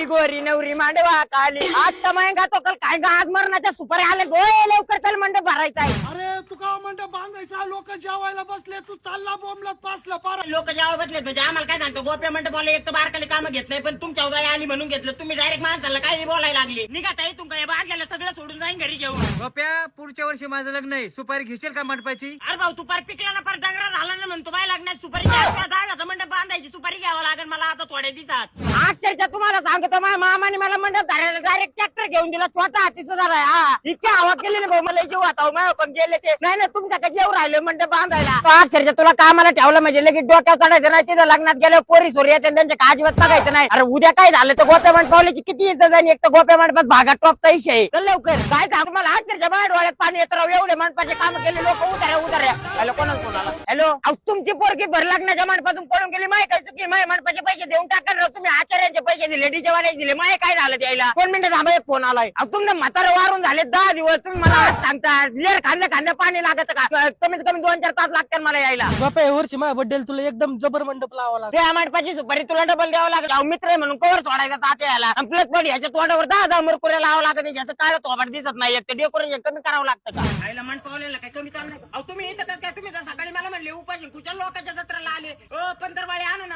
आली गोरी नवरी मांडवा काली आज कमायगा तो कल काय आज मरणाच्या सुपारी आले गोय लवकर चल मंडप भरायचा आहे. अरे तू का मंडप बांधायचा लोक जेवायला बसले तू चालला बोंबलत पासला पार लोक जेव्हा बसले म्हणजे आम्हाला काय सांगतो गोप्या मंडपाला एक तर बारकाली कामं घेत नाही पण तुमच्या उद्या आली म्हणून घेतलं तुम्ही डायरेक्ट माणसाला काही बोलायला लागली निघा ताई तुमका बांधलेलं सगळं सोडून जाईन घरी घेऊन. गोप्या पुढच्या वर्षी माझं लग्न आहे सुपारी घेशील का मंडपाची? अरे भाऊ तू पार पिकला ना पार डंगरा झाला ना म्हणतो बाय लग्नात सुपारी घ्यायला दागाचा मंडप बांधायची सुपारी घ्यावं लागेल मला आता थोड्या दिवसात. अक्षरशः तुम्हाला सांगतो माझ्या मामाने मला मंडप धरायला डायरेक्ट ट्रॅक्टर घेऊन दिला स्वतः हातीचं झाला हा इतकी हवा केली ना भाऊ मला जीव आता माझ्या पण गेले ते नाही ना तुमच्या का जेव राहिले मंडप बांधायला अक्षरशः तुला कामाला ठेवलं म्हणजे लगेच डोक्यावर चढायचं नाही तिथं लग्नात गेल्यावर पोरी सोरी येते त्यांच्या काजीवत बघायचं नाही. अरे उद्या काय झालं तर गोप्या मंडपावल्याची किती इज्जत आणि एक तर गोप्या मंडपात भागात टॉपचा विषय आहे. चल लवकर काय सांगू मला अक्षरशः माझ्या डोळ्यात पाणी येत राव एवढे मंडपाचे काम केले लोक उतार्या हॅलो कोणाला फोन आला हॅलो अहो तुमची पोरगी भर लग्नाच्या मंडपातून पळून गेली माय काय चुकी माय मंडपाचे पैसे देऊन टाका राव तुम्ही आचार्यांचे पैसे दिले डीजे वाल्याचे दिले माय काय झालं द्यायला 2 मिनिटं थांबा एक फोन आलाय. अहो तुमने म्हातारा वारून झाले 10 दिवस तुम्ही मला आज सांगता लेर खांद्या पाणी लागत का कमीत कमी 2-4 तास लागतात मला यायला. बापा वर्षी माझ्या बड्डे तुला एकदम जबर मंडप लावा लागला त्या मंडपाची सुपारी तुला डबल द्यावं लागेल. अहो मित्र आहे म्हणून कवर सोडायचा तात्या याला प्लस पण ह्याच्या तोंडावर 10 मुरकुऱ्या लावावं लागत याचं काय थोबड दिसत नाही एक डेकोरेशन कमी करावं लागतं का आईला मंडपावलेला काय कमी चालणार अहो तुम्ही इथं कसं काय तुम्ही तर सकाळी मला म्हणले उपाशी कुठल्या लोकांच्या जत्राला आले पंधरवाळे आणू ना